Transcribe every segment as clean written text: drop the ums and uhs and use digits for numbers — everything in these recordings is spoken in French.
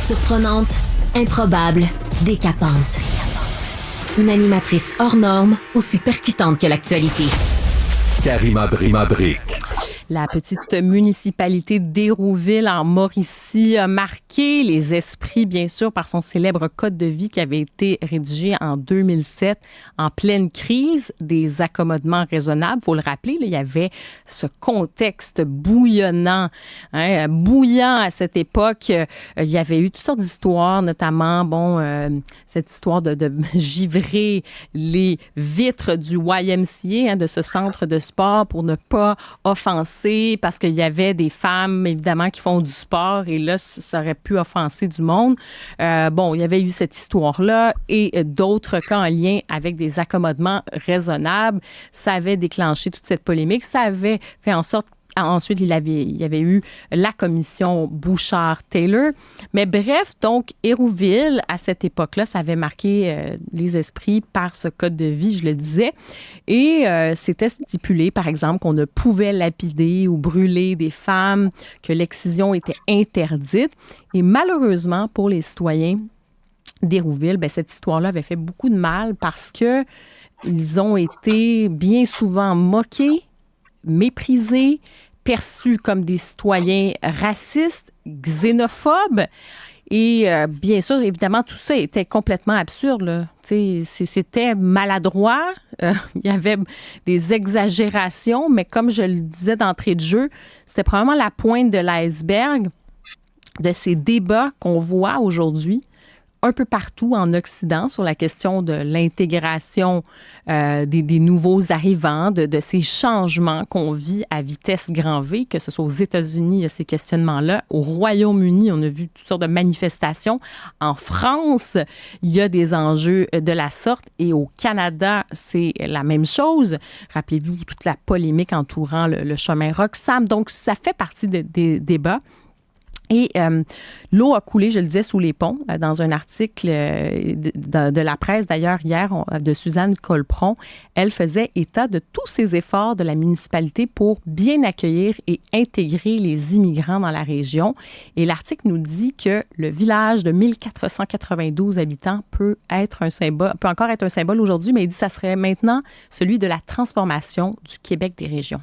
Surprenante, improbable, décapante. Une animatrice hors norme, aussi percutante que l'actualité. Karima Brick. La petite municipalité d'Hérouville en Mauricie a marqué les esprits, bien sûr, par son célèbre code de vie qui avait été rédigé en 2007 en pleine crise des accommodements raisonnables. Il faut le rappeler, là, il y avait ce contexte bouillonnant, bouillant à cette époque. Il y avait eu toutes sortes d'histoires, notamment, cette histoire de givrer les vitres du YMCA, de ce centre de sport pour ne pas offenser parce qu'il y avait des femmes, évidemment, qui font du sport et là, ça aurait pu offenser du monde. Il y avait eu cette histoire-là et d'autres cas en lien avec des accommodements raisonnables. Ça avait déclenché toute cette polémique. Ça avait fait en sorte ensuite, il y avait eu la commission Bouchard-Taylor. Mais bref, donc, Hérouville, à cette époque-là, ça avait marqué les esprits par ce code de vie, je le disais. Et c'était stipulé, par exemple, qu'on ne pouvait lapider ou brûler des femmes, que l'excision était interdite. Et malheureusement, pour les citoyens d'Hérouville, cette histoire-là avait fait beaucoup de mal parce que ils ont été bien souvent moqués, méprisés, perçus comme des citoyens racistes, xénophobes. Et bien sûr, évidemment, tout ça était complètement absurde, là. C'était maladroit. Il y avait des exagérations, mais comme je le disais d'entrée de jeu, c'était probablement la pointe de l'iceberg de ces débats qu'on voit aujourd'hui un peu partout en Occident sur la question de l'intégration des nouveaux arrivants, de ces changements qu'on vit à vitesse grand V, que ce soit aux États-Unis, il y a ces questionnements-là. Au Royaume-Uni, on a vu toutes sortes de manifestations. En France, il y a des enjeux de la sorte. Et au Canada, c'est la même chose. Rappelez-vous toute la polémique entourant le chemin Roxham. Donc, ça fait partie des débats. Et l'eau a coulé, je le disais, sous les ponts, dans un article de la presse, d'ailleurs, hier, de Suzanne Colpron. Elle faisait état de tous ces efforts de la municipalité pour bien accueillir et intégrer les immigrants dans la région. Et l'article nous dit que le village de 1492 habitants peut encore être un symbole aujourd'hui, mais il dit que ça serait maintenant celui de la transformation du Québec des régions.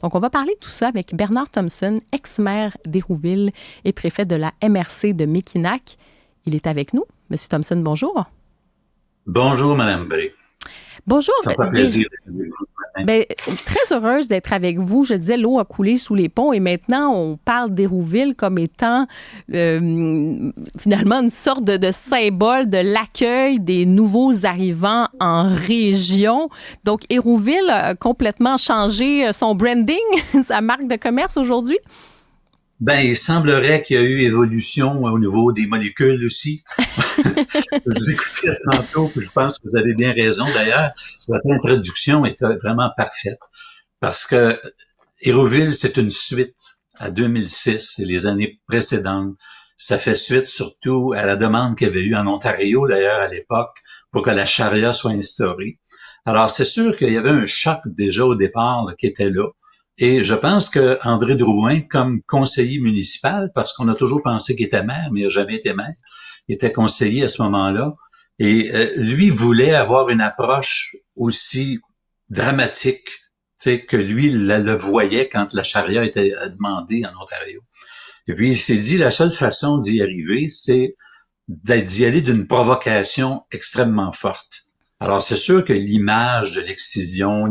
Donc, on va parler de tout ça avec Bernard Thompson, ex-maire d'Hérouville et préfet de la MRC de Mekinac. Il est avec nous. Monsieur Thompson, bonjour. Bonjour, Mme Bray. Bonjour. Ça fait plaisir très heureuse d'être avec vous. Je disais, l'eau a coulé sous les ponts et maintenant, on parle d'Hérouville comme étant finalement une sorte de symbole de l'accueil des nouveaux arrivants en région. Donc, Hérouville a complètement changé son branding, sa marque de commerce aujourd'hui. Il semblerait qu'il y a eu évolution au niveau des molécules aussi. Je vous écoutais tantôt, puis je pense que vous avez bien raison. D'ailleurs, votre introduction est vraiment parfaite parce que Hérouville, c'est une suite à 2006 et les années précédentes. Ça fait suite surtout à la demande qu'il y avait eu en Ontario, d'ailleurs, à l'époque, pour que la charia soit instaurée. Alors, c'est sûr qu'il y avait un choc déjà au départ là, qui était là. Et je pense que André Drouin, comme conseiller municipal, parce qu'on a toujours pensé qu'il était maire, mais il n'a jamais été maire, il était conseiller à ce moment-là, et lui voulait avoir une approche aussi dramatique que lui le voyait quand la charia était demandée en Ontario. Et puis il s'est dit, la seule façon d'y arriver, c'est d'y aller d'une provocation extrêmement forte. Alors c'est sûr que l'image de l'excision,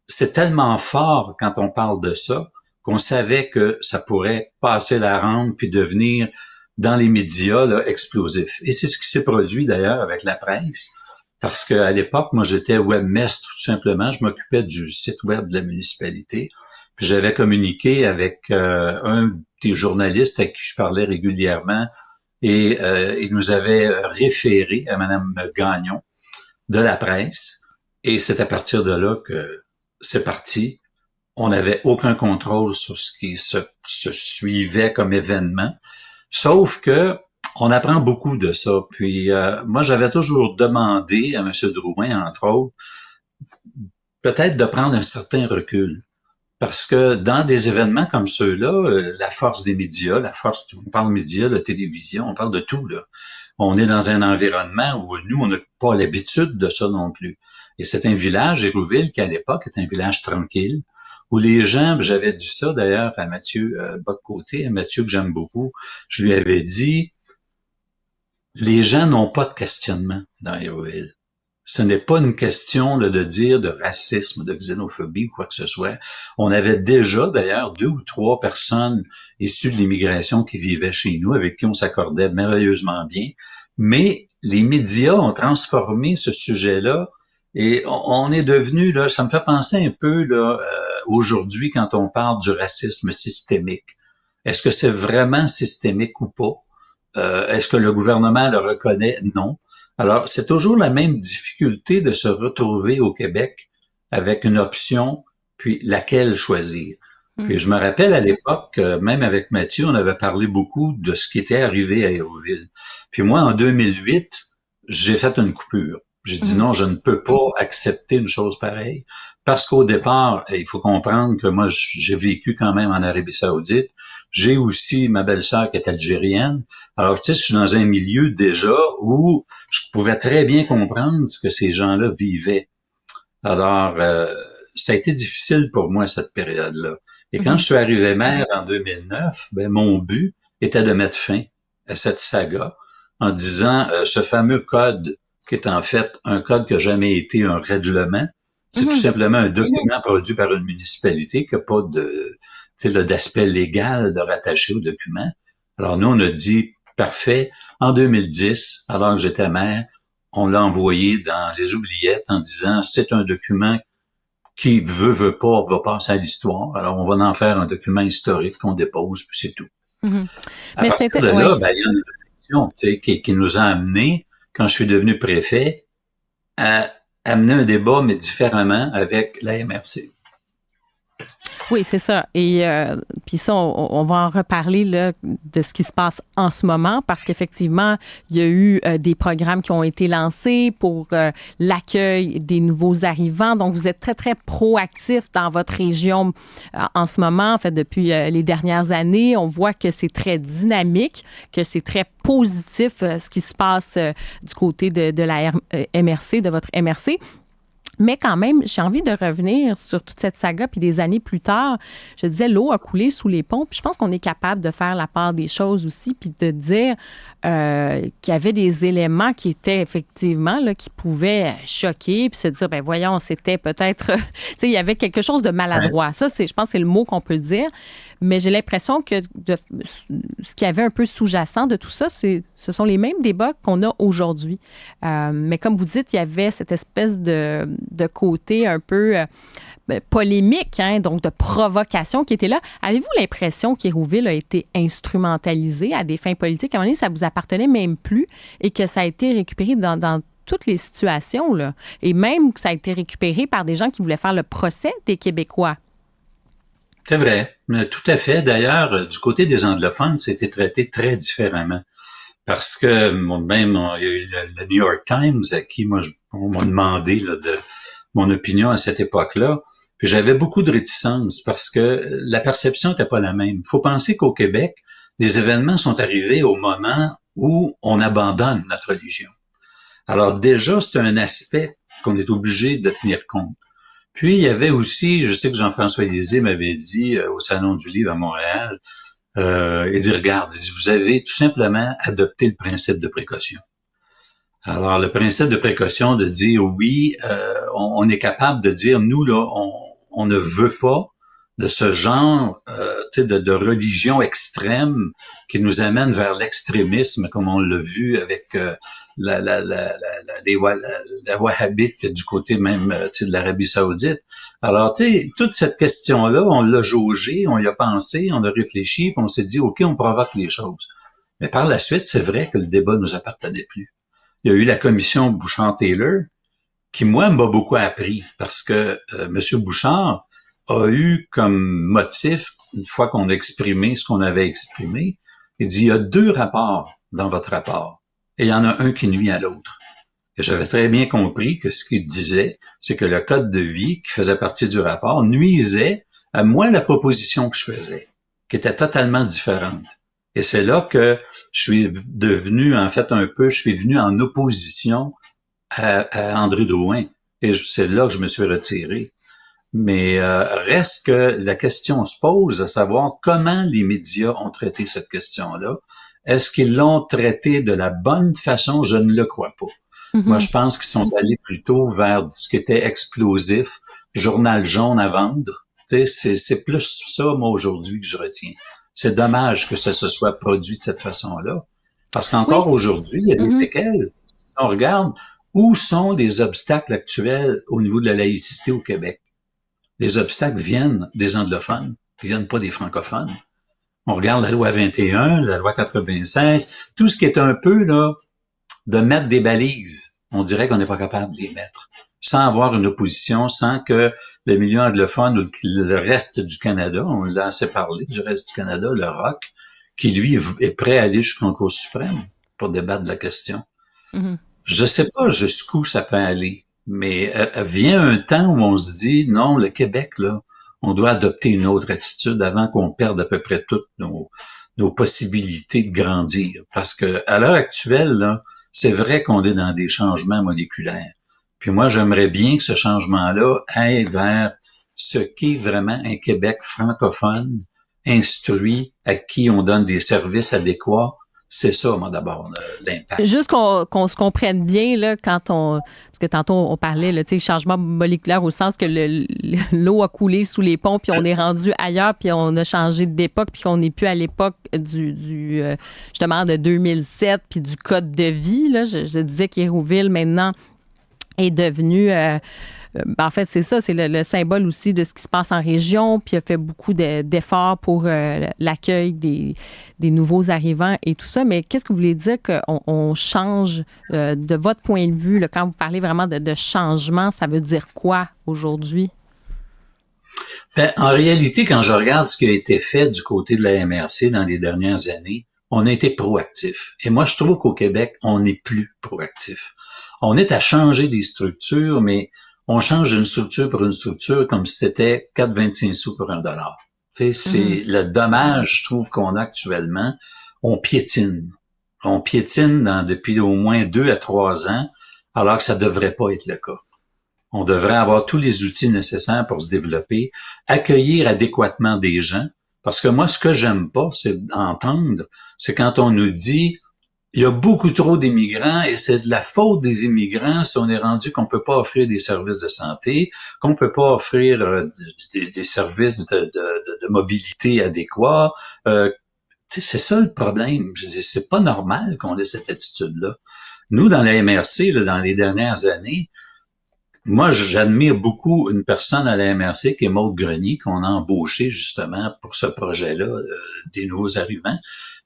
c'est tellement fort quand on parle de ça qu'on savait que ça pourrait passer la rampe puis devenir dans les médias là, explosif. Et c'est ce qui s'est produit d'ailleurs avec la presse, parce qu'à l'époque, moi j'étais webmaster tout simplement, je m'occupais du site web de la municipalité, puis j'avais communiqué avec un des journalistes avec qui je parlais régulièrement et il nous avait référé à Madame Gagnon de la presse et c'est à partir de là que c'est parti. On n'avait aucun contrôle sur ce qui se suivait comme événement. Sauf que on apprend beaucoup de ça. Puis moi, j'avais toujours demandé à M. Drouin, entre autres, peut-être de prendre un certain recul. Parce que dans des événements comme ceux-là, la force des médias, on parle médias, la télévision, on parle de tout, là. On est dans un environnement où nous, on n'a pas l'habitude de ça non plus. Et c'est un village, Hérouville, qui à l'époque est un village tranquille, où les gens, j'avais dit ça d'ailleurs à Mathieu Bock-Côté, à Mathieu que j'aime beaucoup, je lui avais dit, les gens n'ont pas de questionnement dans Hérouville. Ce n'est pas une question là, de dire de racisme, de xénophobie ou quoi que ce soit. On avait déjà d'ailleurs 2 ou 3 personnes issues de l'immigration qui vivaient chez nous, avec qui on s'accordait merveilleusement bien. Mais les médias ont transformé ce sujet-là et on est devenu, là, ça me fait penser un peu là aujourd'hui quand on parle du racisme systémique. Est-ce que c'est vraiment systémique ou pas? Est-ce que le gouvernement le reconnaît? Non. Alors, c'est toujours la même difficulté de se retrouver au Québec avec une option, puis laquelle choisir. Puis je me rappelle à l'époque, même avec Mathieu, on avait parlé beaucoup de ce qui était arrivé à Hérouville. Puis moi, en 2008, j'ai fait une coupure. J'ai dit non, je ne peux pas accepter une chose pareille. Parce qu'au départ, il faut comprendre que moi, j'ai vécu quand même en Arabie Saoudite. J'ai aussi ma belle-sœur qui est algérienne. Alors, tu sais, je suis dans un milieu déjà où je pouvais très bien comprendre ce que ces gens-là vivaient. Alors, ça a été difficile pour moi, cette période-là. Et quand je suis arrivé maire en 2009, ben, mon but était de mettre fin à cette saga en disant ce fameux code qui est en fait un code qui n'a jamais été un règlement. C'est tout simplement un document produit par une municipalité qui n'a pas de, tu sais, d'aspect légal de rattacher au document. Alors nous, on a dit, parfait, en 2010, alors que j'étais maire, on l'a envoyé dans les oubliettes en disant, c'est un document qui veut pas, va passer à l'histoire. Alors on va en faire un document historique qu'on dépose, puis c'est tout. À partir de là, ben, il y a une réflexion, tu sais, qui nous a amené, quand je suis devenu préfet, à amener un débat, mais différemment, avec la MRC. Oui, c'est ça. Et puis ça, on va en reparler là, de ce qui se passe en ce moment parce qu'effectivement, il y a eu des programmes qui ont été lancés pour l'accueil des nouveaux arrivants. Donc, vous êtes très, très proactif dans votre région en ce moment. En fait, depuis les dernières années, on voit que c'est très dynamique, que c'est très positif ce qui se passe du côté de la MRC, de votre MRC. Mais quand même, j'ai envie de revenir sur toute cette saga, puis des années plus tard, je disais, l'eau a coulé sous les ponts, puis je pense qu'on est capable de faire la part des choses aussi, puis de dire qu'il y avait des éléments qui étaient effectivement, là, qui pouvaient choquer, puis se dire, ben voyons, c'était peut-être, tu sais, il y avait quelque chose de maladroit. Ça, je pense que c'est le mot qu'on peut dire. Mais j'ai l'impression que ce qui avait un peu sous-jacent de tout ça, ce sont les mêmes débats qu'on a aujourd'hui. Mais comme vous dites, il y avait cette espèce de côté un peu polémique, hein, donc de provocation qui était là. Avez-vous l'impression qu'Hérouville a été instrumentalisé à des fins politiques? À un moment donné, ça vous appartenait même plus et que ça a été récupéré dans toutes les situations, là, et même que ça a été récupéré par des gens qui voulaient faire le procès des Québécois? C'est vrai, tout à fait. D'ailleurs, du côté des anglophones, c'était traité très différemment. Parce que même il y a eu le New York Times à qui on m'a demandé là, de mon opinion à cette époque-là. Puis j'avais beaucoup de réticence parce que la perception n'était pas la même. Il faut penser qu'au Québec, les événements sont arrivés au moment où on abandonne notre religion. Alors déjà, c'est un aspect qu'on est obligé de tenir compte. Puis, il y avait aussi, je sais que Jean-François Lisée m'avait dit au Salon du Livre à Montréal, il dit, regarde, vous avez tout simplement adopté le principe de précaution. Alors, le principe de précaution de dire, oui, on est capable de dire, nous, là, on ne veut pas de ce genre de religion extrême qui nous amène vers l'extrémisme, comme on l'a vu avec la wahhabite du côté même de l'Arabie Saoudite. Alors, tu sais, toute cette question-là, on l'a jaugée, on y a pensé, on a réfléchi, puis on s'est dit, OK, on provoque les choses. Mais par la suite, c'est vrai que le débat ne nous appartenait plus. Il y a eu la commission Bouchard-Taylor, qui, moi, m'a beaucoup appris, parce que M. Bouchard a eu comme motif, une fois qu'on a exprimé ce qu'on avait exprimé, il dit, il y a 2 rapports dans votre rapport, et il y en a un qui nuit à l'autre. Et j'avais très bien compris que ce qu'il disait, c'est que le code de vie qui faisait partie du rapport nuisait moi, la proposition que je faisais, qui était totalement différente. Et c'est là que je suis devenu, en fait, je suis venu en opposition à André Drouin. Et c'est là que je me suis retiré. Mais reste que la question se pose, à savoir comment les médias ont traité cette question-là. Est-ce qu'ils l'ont traité de la bonne façon? Je ne le crois pas. Mm-hmm. Moi, je pense qu'ils sont allés plutôt vers ce qui était explosif, journal jaune à vendre. C'est plus ça, moi, aujourd'hui, que je retiens. C'est dommage que ça se soit produit de cette façon-là. Parce qu'encore aujourd'hui, il y a des séquelles. Si on regarde où sont les obstacles actuels au niveau de la laïcité au Québec. Les obstacles viennent des anglophones, ils viennent pas des francophones. On regarde la loi 21, la loi 96, tout ce qui est un peu, là, de mettre des balises. On dirait qu'on n'est pas capable de les mettre. Sans avoir une opposition, sans que le milieu anglophone ou le reste du Canada, on l'a assez parlé du reste du Canada, le ROC, qui lui est prêt à aller jusqu'en Cour suprême pour débattre de la question. Mm-hmm. Je sais pas jusqu'où ça peut aller, mais vient un temps où on se dit, non, le Québec, là, on doit adopter une autre attitude avant qu'on perde à peu près toutes nos possibilités de grandir. Parce que à l'heure actuelle, là, c'est vrai qu'on est dans des changements moléculaires. Puis moi, j'aimerais bien que ce changement-là aille vers ce qu'est vraiment un Québec francophone, instruit, à qui on donne des services adéquats. C'est ça, moi, d'abord, l'impact. Juste qu'on se comprenne bien, là, parce que tantôt, on parlait, là, tu sais, changement moléculaire au sens que l'eau a coulé sous les ponts, puis on est rendu ailleurs, puis on a changé d'époque, puis qu'on n'est plus à l'époque justement, de 2007, puis du code de vie, là. Je disais qu'Hérouville, maintenant, est devenu... en fait, c'est ça, c'est le symbole aussi de ce qui se passe en région, puis il a fait beaucoup d'efforts pour l'accueil des nouveaux arrivants et tout ça. Mais qu'est-ce que vous voulez dire qu'on change de votre point de vue, là, quand vous parlez vraiment de changement, ça veut dire quoi aujourd'hui? Ben, en réalité, quand je regarde ce qui a été fait du côté de la MRC dans les dernières années, on a été proactif. Et moi, je trouve qu'au Québec, on n'est plus proactif. On est à changer des structures, mais on change d'une structure pour une structure comme si c'était 4,25 sous pour $1. Tu sais, c'est le dommage, je trouve, qu'on a actuellement. On piétine. On piétine depuis au moins 2 à 3 ans, alors que ça devrait pas être le cas. On devrait avoir tous les outils nécessaires pour se développer, accueillir adéquatement des gens. Parce que moi, ce que j'aime pas, c'est d'entendre, c'est quand on nous dit il y a beaucoup trop d'immigrants et c'est de la faute des immigrants si on est rendu qu'on peut pas offrir des services de santé, qu'on peut pas offrir des services de mobilité adéquats. C'est ça le problème. Je dis, c'est pas normal qu'on ait cette attitude-là. Nous, dans la MRC, là, dans les dernières années, moi, j'admire beaucoup une personne à la MRC qui est Maude Grenier, qu'on a embauché justement pour ce projet-là des nouveaux arrivants.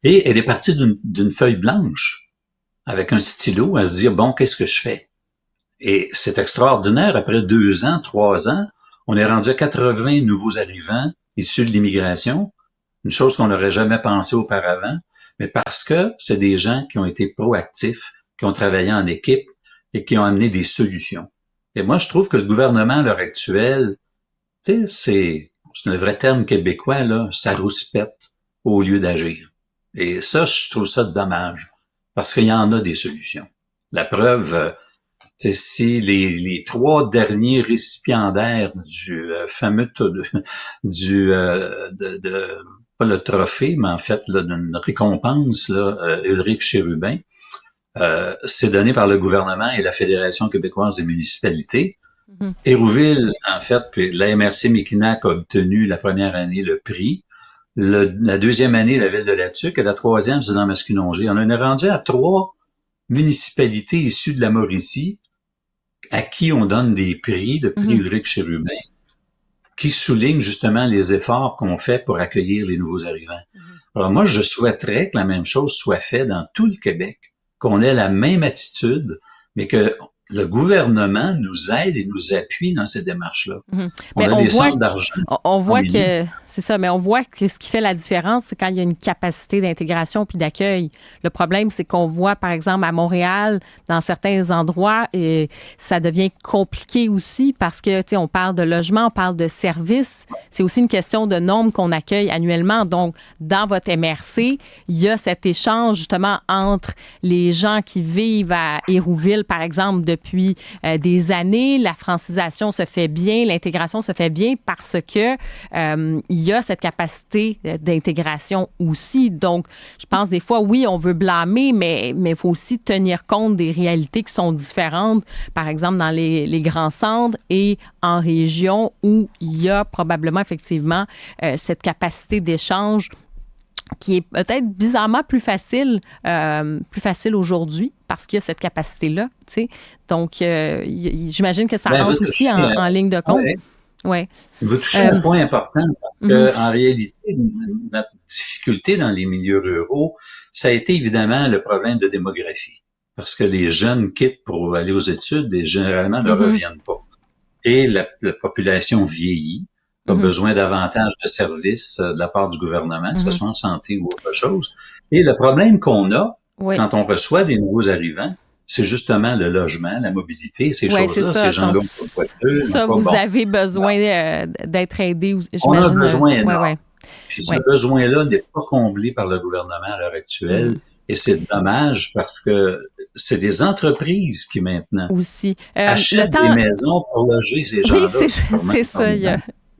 Et elle est partie d'une feuille blanche avec un stylo à se dire, bon, qu'est-ce que je fais? Et c'est extraordinaire. Après 2 ans, 3 ans, on est rendu à 80 nouveaux arrivants issus de l'immigration, une chose qu'on n'aurait jamais pensé auparavant, mais parce que c'est des gens qui ont été proactifs, qui ont travaillé en équipe et qui ont amené des solutions. Et moi, je trouve que le gouvernement à l'heure actuelle, tu sais, c'est le vrai terme québécois, là, ça rouspète au lieu d'agir. Et ça, je trouve ça dommage, parce qu'il y en a des solutions. La preuve, si les 3 derniers récipiendaires du fameux pas le trophée, mais en fait là, d'une récompense, là, Ulrich Chérubin, c'est donné par le gouvernement et la Fédération québécoise des municipalités. Mm-hmm. Hérouville, en fait, puis la MRC Mekinac a obtenu la première année le prix. La deuxième année, la ville de Latuc, et la troisième, c'est dans Masquinongé. On en est rendu à 3 municipalités issues de la Mauricie à qui on donne des prix, le prix Ulrich Chérubin, qui soulignent justement les efforts qu'on fait pour accueillir les nouveaux arrivants. Alors moi, je souhaiterais que la même chose soit faite dans tout le Québec, qu'on ait la même attitude, mais que le gouvernement nous aide et nous appuie dans ces démarches-là. On Mais a des voit centres d'argent. on voit que c'est ça, mais on voit que ce qui fait la différence, c'est quand il y a une capacité d'intégration puis d'accueil. Le problème, c'est qu'on voit, par exemple, à Montréal, dans certains endroits, et ça devient compliqué aussi parce que, tu sais, on parle de logement, on parle de services. C'est aussi une question de nombre qu'on accueille annuellement. Donc, dans votre MRC, il y a cet échange justement entre les gens qui vivent à Hérouville, par exemple, depuis des années. La francisation se fait bien, l'intégration se fait bien parce que il y a cette capacité d'intégration aussi. Donc, je pense des fois, oui, on veut blâmer, mais il faut aussi tenir compte des réalités qui sont différentes, par exemple, dans les grands centres et en région où il y a probablement, effectivement, cette capacité d'échange qui est peut-être bizarrement plus facile aujourd'hui parce qu'il y a cette capacité-là, tu sais. Donc, j'imagine que ça entre aussi en ligne de compte. Ouais. Vous touchez un point important parce que en réalité, notre difficulté dans les milieux ruraux, ça a été évidemment le problème de démographie. Parce que les jeunes quittent pour aller aux études et généralement ne reviennent pas. Et la population vieillit, a besoin davantage de services de la part du gouvernement, que ce soit en santé ou autre chose. Et le problème qu'on a quand on reçoit des nouveaux arrivants, c'est justement le logement, la mobilité, ces choses-là. Ces gens-là ont pas de voiture. Ça, vous avez besoin d'être aidé. On a besoin énorme. Puis ce besoin-là n'est pas comblé par le gouvernement à l'heure actuelle. Et c'est dommage parce que c'est des entreprises qui maintenant achètent des maisons pour loger ces gens-là. Oui, c'est ça.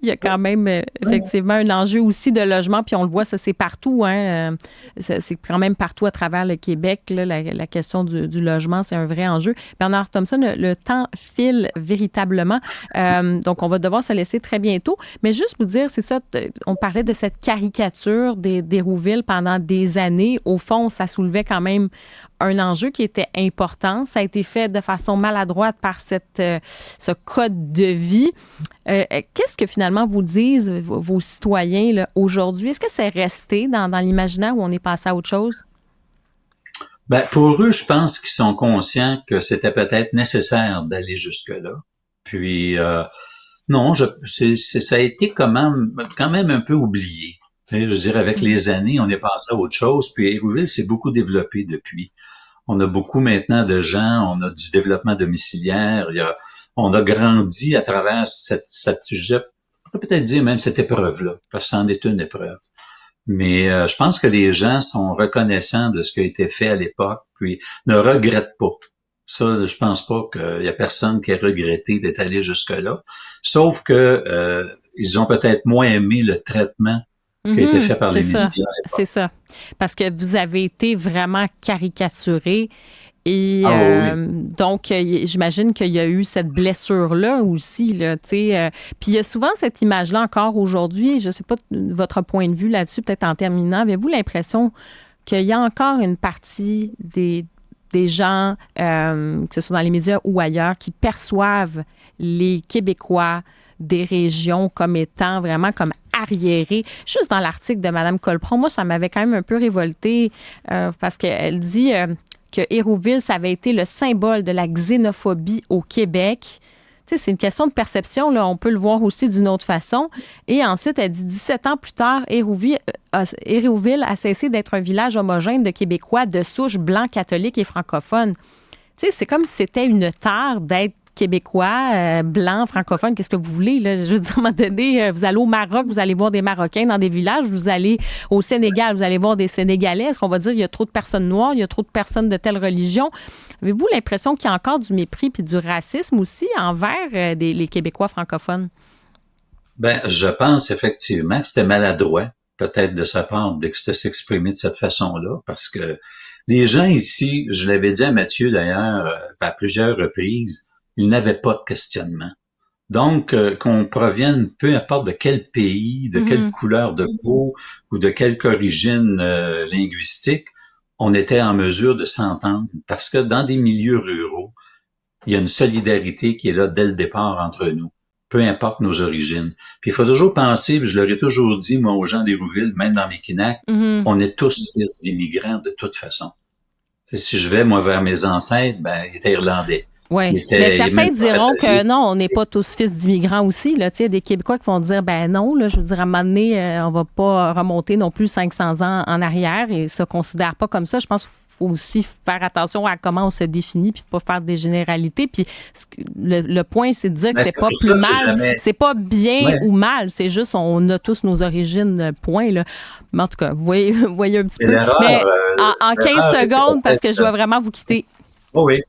Il y a quand même effectivement un enjeu aussi de logement, puis on le voit, ça c'est partout, hein. C'est quand même partout à travers le Québec, là, la question du logement, c'est un vrai enjeu. Bernard Thompson, le temps file véritablement, donc on va devoir se laisser très bientôt. Mais juste vous dire, c'est ça, on parlait de cette caricature d'Hérouville pendant des années. Au fond, ça soulevait quand même un enjeu qui était important. Ça a été fait de façon maladroite par ce code de vie. Qu'est-ce que finalement vous disent vos citoyens là, aujourd'hui? Est-ce que c'est resté dans l'imaginaire ou on est passé à autre chose? Ben, pour eux, je pense qu'ils sont conscients que c'était peut-être nécessaire d'aller jusque-là. Puis, non, ça a été quand même un peu oublié. Tu sais, je veux dire, avec les années, on est passé à autre chose. Puis, Hérouville s'est beaucoup développé depuis. On a beaucoup maintenant de gens, on a du développement domiciliaire, on a grandi à travers je pourrais peut-être dire même cette épreuve-là, parce que c'en est une épreuve. Mais je pense que les gens sont reconnaissants de ce qui a été fait à l'époque, puis ne regrettent pas. Ça, je pense pas qu'il y a personne qui ait regretté d'être allé jusque-là, sauf que ils ont peut-être moins aimé le traitement qui a été fait par les médias. C'est ça. Parce que vous avez été vraiment caricaturé. Et donc, j'imagine qu'il y a eu cette blessure-là aussi, là, tu sais. Puis il y a souvent cette image-là encore aujourd'hui. Je ne sais pas votre point de vue là-dessus, peut-être en terminant. Avez-vous l'impression qu'il y a encore une partie des gens, que ce soit dans les médias ou ailleurs, qui perçoivent les Québécois des régions comme étant vraiment comme arriérés? Juste dans l'article de Mme Colpron, moi, ça m'avait quand même un peu révoltée parce qu'elle dit que Hérouville, ça avait été le symbole de la xénophobie au Québec. Tu sais, c'est une question de perception, là. On peut le voir aussi d'une autre façon. Et ensuite, elle dit 17 ans plus tard, Hérouville a cessé d'être un village homogène de Québécois de souche blancs, catholiques et francophones. Tu sais, c'est comme si c'était une tare d'être Québécois, blancs, francophones, qu'est-ce que vous voulez, là? Je veux dire, à un moment donné, vous allez au Maroc, vous allez voir des Marocains dans des villages, vous allez au Sénégal, vous allez voir des Sénégalais. Est-ce qu'on va dire qu'il y a trop de personnes noires, il y a trop de personnes de telle religion? Avez-vous l'impression qu'il y a encore du mépris puis du racisme aussi envers les Québécois francophones? Ben, je pense effectivement que c'était maladroit, peut-être de sa part, de s'exprimer de cette façon-là, parce que les gens ici, je l'avais dit à Mathieu d'ailleurs, à plusieurs reprises, ils n'avaient pas de questionnement. Donc, qu'on provienne, peu importe de quel pays, de quelle couleur de peau ou de quelque origine linguistique, on était en mesure de s'entendre. Parce que dans des milieux ruraux, il y a une solidarité qui est là dès le départ entre nous, peu importe nos origines. Puis il faut toujours penser, puis je leur ai toujours dit, moi, aux gens d'Hérouville, même dans Mekinac, on est tous fils d'immigrants de toute façon. Si je vais, moi, vers mes ancêtres, ben, ils étaient irlandais. Oui, mais certains diront que non, on n'est pas tous fils d'immigrants aussi. Là. Il y a des Québécois qui vont dire, ben non, là, je veux dire, à un moment donné, on va pas remonter non plus 500 ans en arrière et se considère pas comme ça. Je pense qu'il faut aussi faire attention à comment on se définit puis pas faire des généralités. Puis le point, c'est de dire que c'est pas plus mal, c'est pas bien ou mal, c'est juste on a tous nos origines, point. Là. Mais en tout cas, vous voyez un petit peu. Mais en 15 secondes, parce que je dois vraiment vous quitter. Oh oui.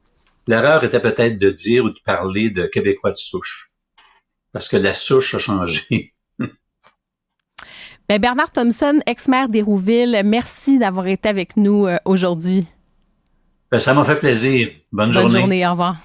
L'erreur était peut-être de dire ou de parler de Québécois de souche, parce que la souche a changé. Bien, Bernard Thompson, ex-maire d'Hérouville, merci d'avoir été avec nous aujourd'hui. Ça m'a fait plaisir. Bonne journée. Bonne journée, au revoir.